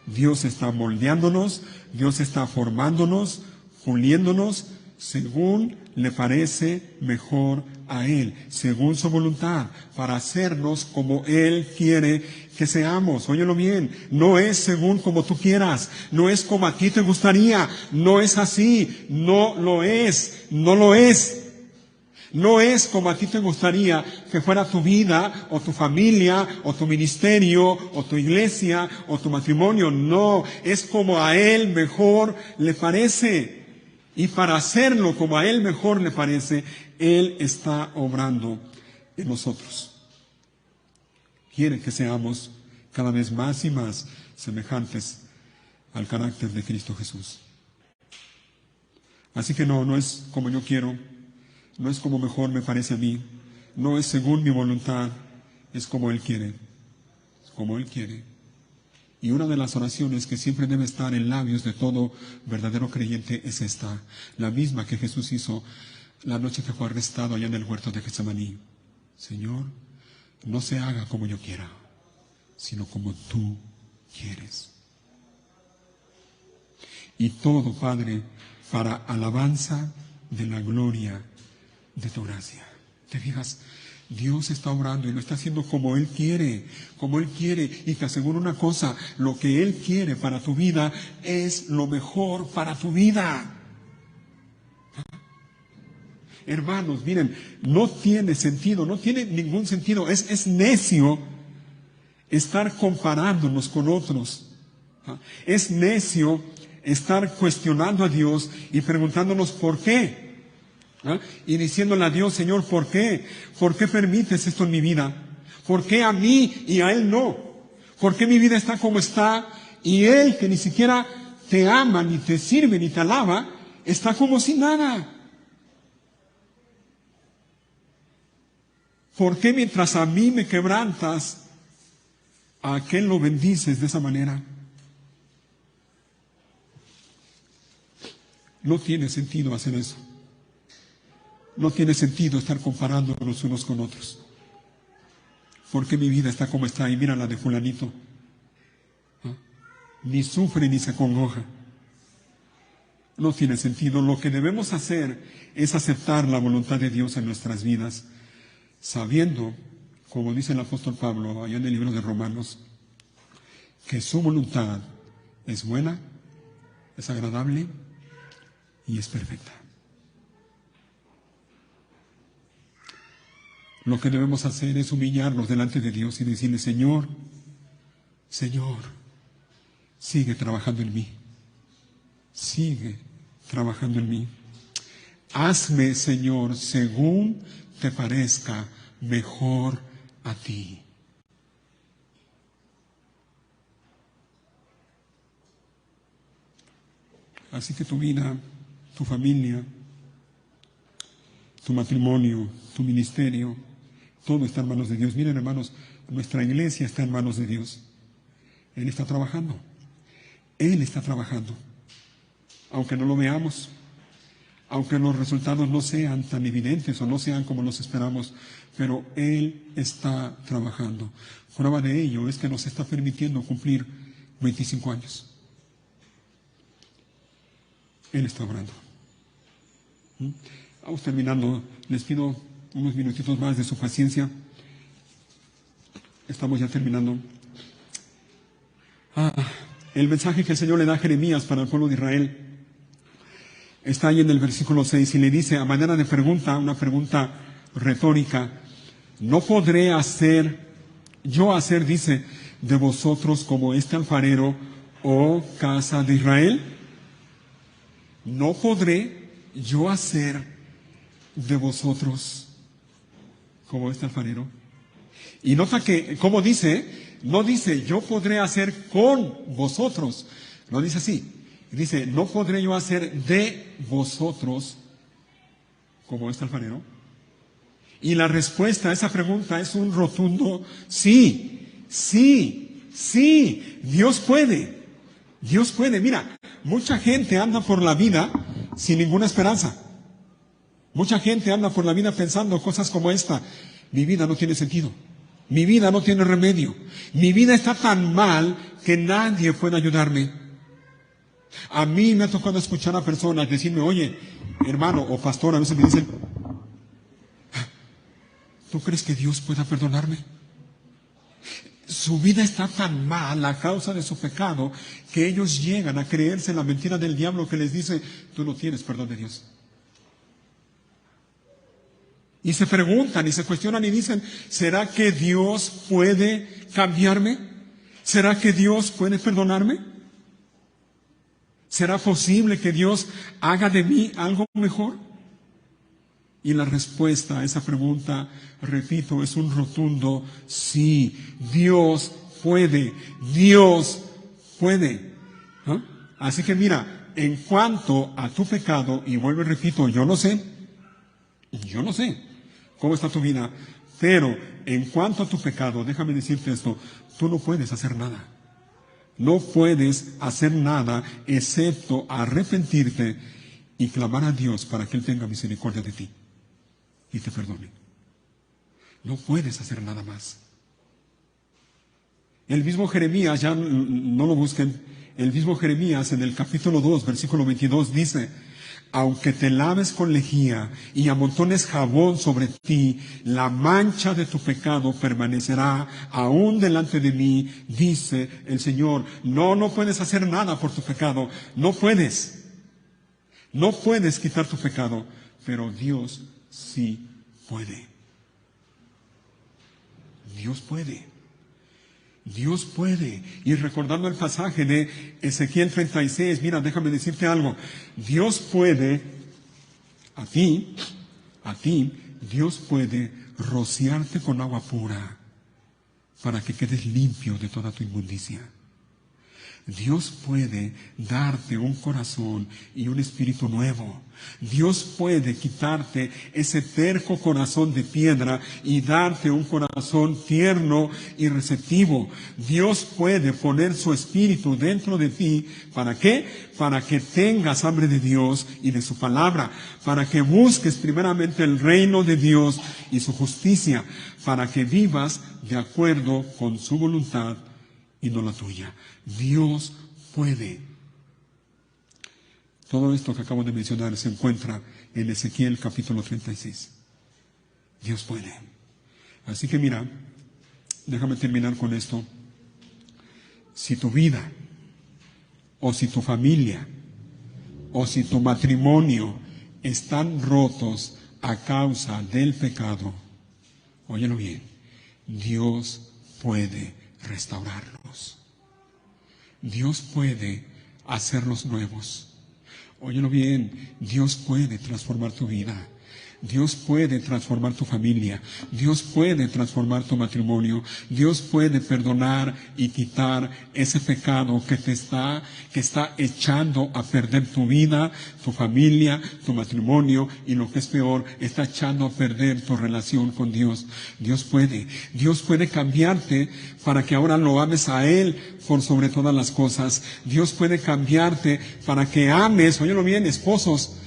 Dios está moldeándonos, Dios está formándonos, puliéndonos según le parece mejor a Él, según su voluntad, para hacernos como Él quiere que seamos. Óyelo bien, no es según como tú quieras, no es como a ti te gustaría, no es así, no lo es, no lo es. No es como a ti te gustaría que fuera tu vida, o tu familia, o tu ministerio, o tu iglesia, o tu matrimonio. No, es como a Él mejor le parece. Y para hacerlo como a Él mejor le parece, Él está obrando en nosotros. Quiere que seamos cada vez más y más semejantes al carácter de Cristo Jesús. Así que no es como yo quiero, no es como mejor me parece a mí, no es según mi voluntad, es como Él quiere, es como Él quiere. Y una de las oraciones que siempre debe estar en labios de todo verdadero creyente es esta, la misma que Jesús hizo la noche que fue arrestado allá en el huerto de Getsemaní. Señor, no se haga como yo quiera, sino como tú quieres. Y todo, Padre, para alabanza de la gloria de tu gracia. ¿Te fijas? Dios está obrando y lo está haciendo como Él quiere, como Él quiere. Y te aseguro una cosa, lo que Él quiere para tu vida es lo mejor para tu vida. Hermanos, miren, no tiene sentido, no tiene ningún sentido. Es necio estar comparándonos con otros. Es necio estar cuestionando a Dios y preguntándonos por qué. Y diciéndole a Dios, Señor, ¿por qué? ¿Por qué permites esto en mi vida? ¿Por qué a mí y a Él no? ¿Por qué mi vida está como está y Él, que ni siquiera te ama, ni te sirve, ni te alaba, está como si nada? ¿Por qué mientras a mí me quebrantas, a aquel lo bendices de esa manera? No tiene sentido hacer eso. No tiene sentido estar comparándonos unos con otros. Porque mi vida está como está y mira la de fulanito. Ni sufre ni se acongoja. No tiene sentido. Lo que debemos hacer es aceptar la voluntad de Dios en nuestras vidas, sabiendo, como dice el apóstol Pablo allá en el libro de Romanos, que su voluntad es buena, es agradable y es perfecta. Lo que debemos hacer es humillarnos delante de Dios y decirle, Señor, Señor, sigue trabajando en mí. sigue trabajando en mí. Hazme, Señor, según te parezca mejor a ti. Así que tu vida, tu familia, tu matrimonio, tu ministerio, todo está en manos de Dios. Miren, hermanos, nuestra iglesia está en manos de Dios. Él está trabajando. Él está trabajando. Aunque no lo veamos, aunque los resultados no sean tan evidentes o no sean como los esperamos, pero Él está trabajando. Prueba de ello es que nos está permitiendo cumplir 25 años. Él está obrando. Vamos terminando. Les pido unos minutitos más de su paciencia. Estamos ya terminando. El mensaje que el Señor le da a Jeremías para el pueblo de Israel está ahí en el versículo 6 y le dice, a manera de pregunta, una pregunta retórica, ¿no podré yo hacer, dice, de vosotros como este alfarero, oh casa de Israel? ¿No podré yo hacer de vosotros como este alfarero? Y nota que, como dice, no dice yo podré hacer con vosotros, no dice así. Dice, ¿no podré yo hacer de vosotros como este alfarero? Y la respuesta a esa pregunta es un rotundo sí, sí, sí. Dios puede. Dios puede. Mira, mucha gente anda por la vida sin ninguna esperanza. Mucha gente anda por la vida pensando cosas como esta. Mi vida no tiene sentido. Mi vida no tiene remedio. Mi vida está tan mal que nadie puede ayudarme. A mí me ha tocado escuchar a personas decirme, oye, hermano o pastor, a veces me dicen, ¿tú crees que Dios pueda perdonarme? Su vida está tan mal a causa de su pecado que ellos llegan a creerse en la mentira del diablo que les dice, tú no tienes perdón de Dios. Y se preguntan y se cuestionan y dicen, ¿será que Dios puede cambiarme? ¿Será que Dios puede perdonarme? ¿Será posible que Dios haga de mí algo mejor? Y la respuesta a esa pregunta, repito, es un rotundo sí. Dios puede. Dios puede. ¿Ah? Así que mira, en cuanto a tu pecado, y vuelvo y repito, yo no sé cómo está tu vida, pero en cuanto a tu pecado, déjame decirte esto, tú no puedes hacer nada. No puedes hacer nada excepto arrepentirte y clamar a Dios para que Él tenga misericordia de ti y te perdone. No puedes hacer nada más. El mismo Jeremías, ya no lo busquen, el mismo Jeremías en el capítulo 2, versículo 22 dice, aunque te laves con lejía y amontones jabón sobre ti, la mancha de tu pecado permanecerá aún delante de mí, dice el Señor. No puedes hacer nada por tu pecado. No puedes quitar tu pecado, pero Dios sí puede. Dios puede. Dios puede. Y recordando el pasaje de Ezequiel 36, mira, déjame decirte algo. Dios puede, a ti, Dios puede rociarte con agua pura para que quedes limpio de toda tu inmundicia. Dios puede darte un corazón y un espíritu nuevo. Dios puede quitarte ese terco corazón de piedra y darte un corazón tierno y receptivo. Dios puede poner su espíritu dentro de ti. ¿Para qué? Para que tengas hambre de Dios y de su palabra. Para que busques primeramente el reino de Dios y su justicia. Para que vivas de acuerdo con su voluntad y no la tuya. Dios puede. Todo esto que acabo de mencionar se encuentra en Ezequiel capítulo 36. Dios puede. Así que mira, déjame terminar con esto. Si tu vida, o si tu familia, o si tu matrimonio están rotos a causa del pecado, óyelo bien, Dios puede restaurarlos. Dios puede hacerlos nuevos. Óyelo bien, Dios puede transformar tu vida. Dios puede transformar tu familia. Dios puede transformar tu matrimonio. Dios puede perdonar y quitar ese pecado que está echando a perder tu vida, tu familia, tu matrimonio, y lo que es peor, está echando a perder tu relación con Dios. Dios puede cambiarte para que ahora lo ames a Él por sobre todas las cosas. Dios puede cambiarte para que ames, óyelo bien, esposos.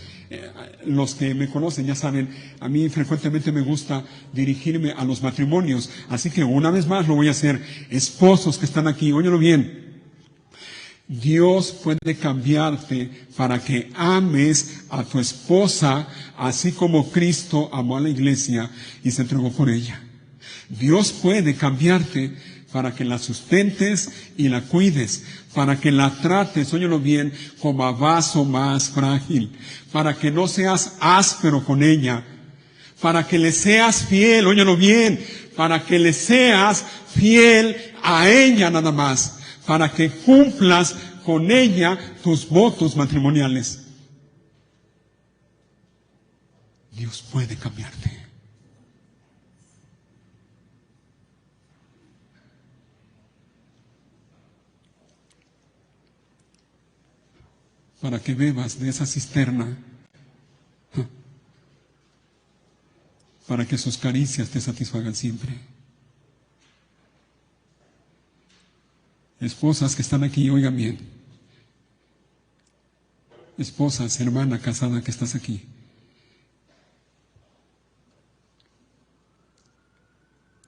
Los que me conocen ya saben, a mí frecuentemente me gusta dirigirme a los matrimonios, así que una vez más lo voy a hacer. Esposos que están aquí, óyelo bien, Dios puede cambiarte para que ames a tu esposa, así como Cristo amó a la iglesia y se entregó por ella. Dios puede cambiarte para que la sustentes y la cuides, para que la trates, óyelo bien, como a vaso más frágil, para que no seas áspero con ella, para que le seas fiel, óyelo bien, para que le seas fiel a ella nada más, para que cumplas con ella tus votos matrimoniales. Dios puede cambiarte. Para que bebas de esa cisterna, para que sus caricias te satisfagan siempre. Esposas que están aquí, oigan bien. Esposas, hermana casada que estás aquí.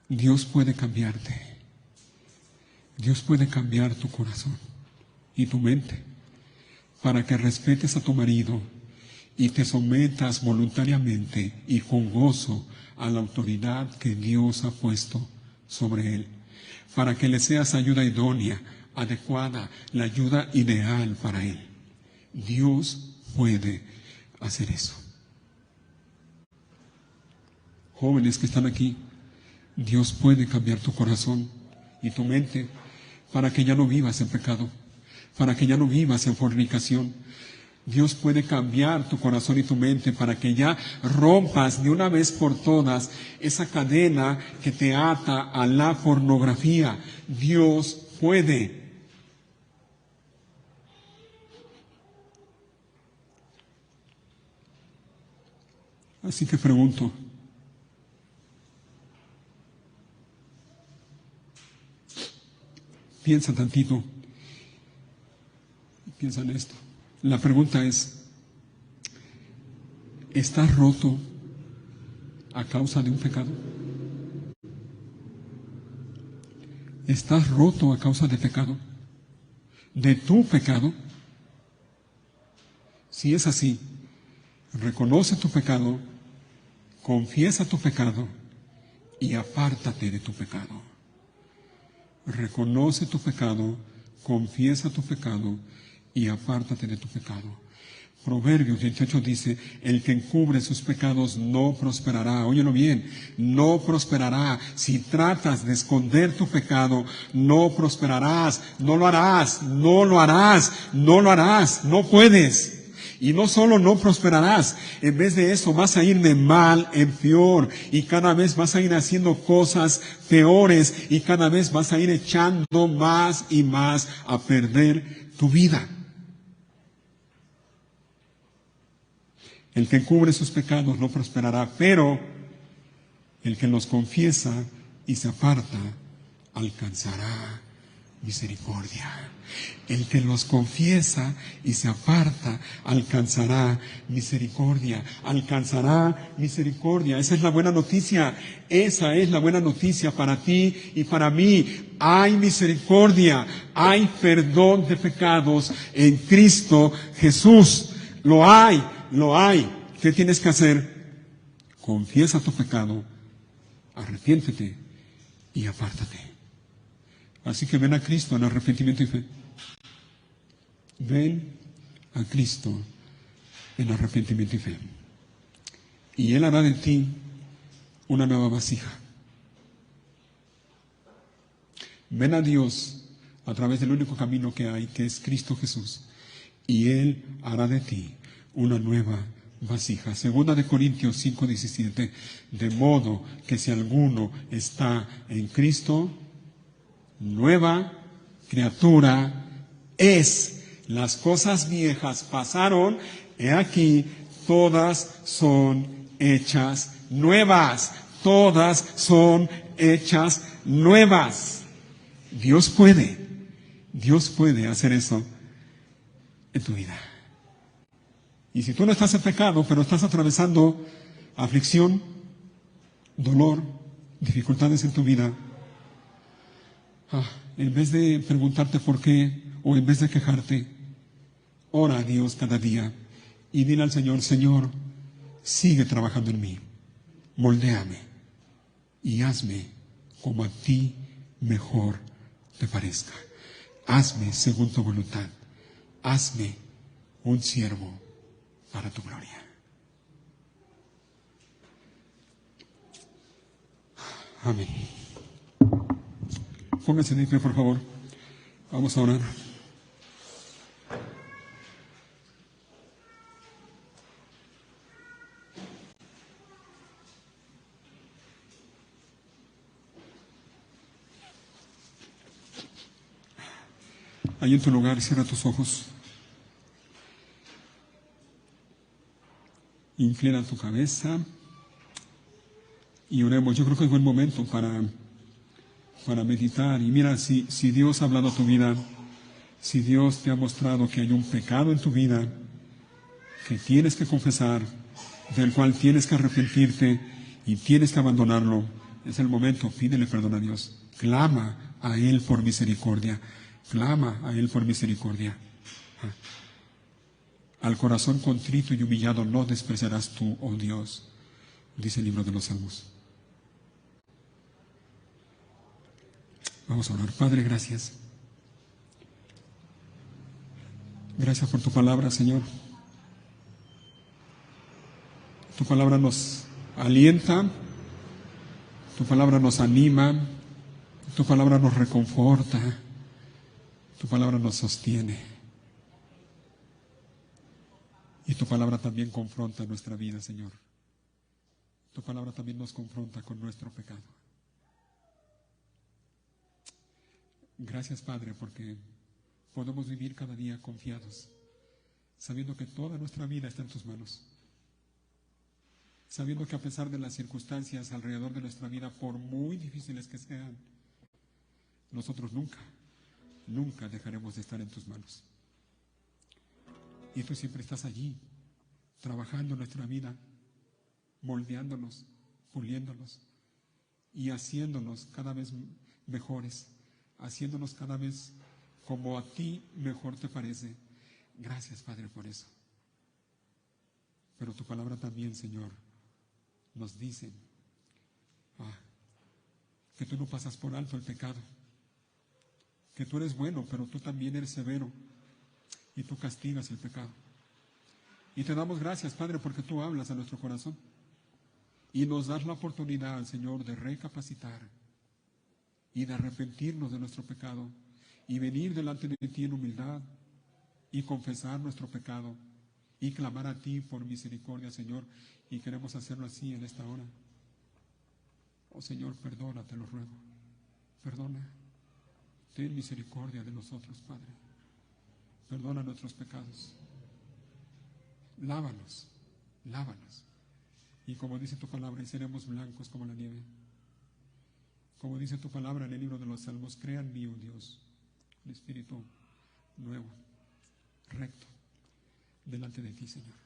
Dios puede cambiarte. Dios puede cambiar tu corazón y tu mente para que respetes a tu marido y te sometas voluntariamente y con gozo a la autoridad que Dios ha puesto sobre él, para que le seas ayuda idónea, adecuada, la ayuda ideal para él. Dios puede hacer eso. Jóvenes que están aquí, Dios puede cambiar tu corazón y tu mente para que ya no vivas en pecado, para que ya no vivas en fornicación. Dios puede cambiar tu corazón y tu mente para que ya rompas de una vez por todas esa cadena que te ata a la pornografía. Dios puede. Así que pregunto, piensa tantito, piensa en esto. La pregunta es, ¿estás roto a causa de un pecado? ¿Estás roto a causa de pecado? ¿De tu pecado? Si es así, reconoce tu pecado, confiesa tu pecado y apártate de tu pecado. Reconoce tu pecado, confiesa tu pecado y apártate de tu pecado. Proverbios 18 dice, el que encubre sus pecados no prosperará. Óyelo bien, no prosperará. Si tratas de esconder tu pecado, no prosperarás, no lo harás, no lo harás, no lo harás, no puedes. Y no solo no prosperarás, en vez de eso vas a ir de mal en peor y cada vez vas a ir haciendo cosas peores y cada vez vas a ir echando más y más a perder tu vida. El que encubre sus pecados no prosperará, pero el que los confiesa y se aparta alcanzará misericordia. El que los confiesa y se aparta alcanzará misericordia. Alcanzará misericordia. Esa es la buena noticia. Esa es la buena noticia para ti y para mí. Hay misericordia. Hay perdón de pecados en Cristo Jesús. Lo hay. Lo hay. ¿Qué tienes que hacer? Confiesa tu pecado, arrepiéntete y apártate. Así que ven a Cristo en arrepentimiento y fe. Ven a Cristo en arrepentimiento y fe. Y Él hará de ti una nueva vasija. Ven a Dios a través del único camino que hay, que es Cristo Jesús. y Él hará de ti una nueva vasija. Segunda de Corintios 5:17. De modo que si alguno está en Cristo, nueva criatura es. Las cosas viejas pasaron, he aquí, todas son hechas nuevas. Todas son hechas nuevas. Dios puede hacer eso en tu vida. Y si tú no estás en pecado, pero estás atravesando aflicción, dolor, dificultades en tu vida, en vez de preguntarte por qué, o en vez de quejarte, ora a Dios cada día y dile al Señor: Señor, sigue trabajando en mí, moldéame y hazme como a ti mejor te parezca. Hazme según tu voluntad. Hazme un siervo para tu gloria. Amén. Pónganse de pie, por favor. Vamos a orar. Ahí en tu lugar, cierra tus ojos. Inclina tu cabeza y oremos. Yo creo que es buen momento para meditar. Y mira, si Dios ha hablado a tu vida, si Dios te ha mostrado que hay un pecado en tu vida que tienes que confesar, del cual tienes que arrepentirte y tienes que abandonarlo, es el momento. Pídele perdón a Dios. Clama a Él por misericordia. Clama a Él por misericordia. Al corazón contrito y humillado no despreciarás tú, oh Dios, dice el libro de los Salmos. Vamos a orar. Padre, gracias. Gracias por tu palabra, Señor. Tu palabra nos alienta, tu palabra nos anima, tu palabra nos reconforta, tu palabra nos sostiene. Y tu palabra también confronta nuestra vida, Señor. Tu palabra también nos confronta con nuestro pecado. Gracias, Padre, porque podemos vivir cada día confiados, sabiendo que toda nuestra vida está en tus manos. Sabiendo que a pesar de las circunstancias alrededor de nuestra vida, por muy difíciles que sean, nosotros nunca dejaremos de estar en tus manos. Y tú siempre estás allí, trabajando en nuestra vida, moldeándonos, puliéndonos y haciéndonos cada vez mejores, haciéndonos cada vez como a ti mejor te parece. Gracias, Padre, por eso. Pero tu palabra también, Señor, nos dice que tú no pasas por alto el pecado, que tú eres bueno, pero tú también eres severo y tú castigas el pecado. Y te damos gracias, Padre, porque tú hablas a nuestro corazón y nos das la oportunidad, Señor, de recapacitar y de arrepentirnos de nuestro pecado y venir delante de ti en humildad y confesar nuestro pecado y clamar a ti por misericordia, Señor, y queremos hacerlo así en esta hora. Oh Señor, perdona, te lo ruego, perdona, ten misericordia de nosotros, Padre, perdona nuestros pecados, lávanos, y como dice tu palabra, y seremos blancos como la nieve. Como dice tu palabra en el libro de los Salmos, crea en mí, oh Dios, un espíritu nuevo, recto, delante de ti, Señor.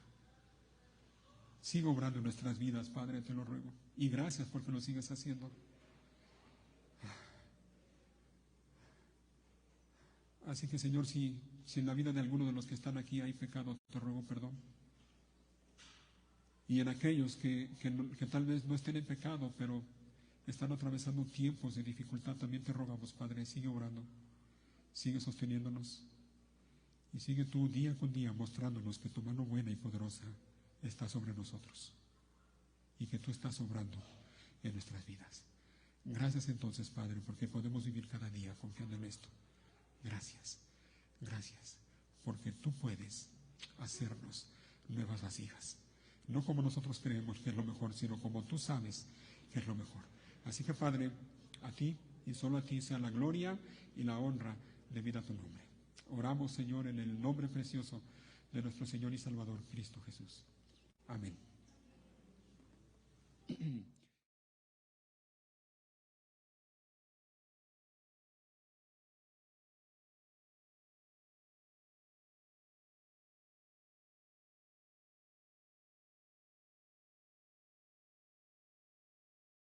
Sigue obrando en nuestras vidas, Padre, te lo ruego. Y gracias porque lo sigues haciendo. Así que, Señor, si en la vida de alguno de los que están aquí hay pecado, te ruego perdón. Y en aquellos que tal vez no estén en pecado, pero están atravesando tiempos de dificultad, también te rogamos, Padre, sigue obrando, sigue sosteniéndonos. Y sigue tú día con día mostrándonos que tu mano buena y poderosa está sobre nosotros y que tú estás obrando en nuestras vidas. Gracias entonces, Padre, porque podemos vivir cada día confiando en esto. Gracias, porque tú puedes hacernos nuevas vasijas. No como nosotros creemos que es lo mejor, sino como tú sabes que es lo mejor. Así que, Padre, a ti y solo a ti sea la gloria y la honra debida a tu nombre. Oramos, Señor, en el nombre precioso de nuestro Señor y Salvador, Cristo Jesús. Amén.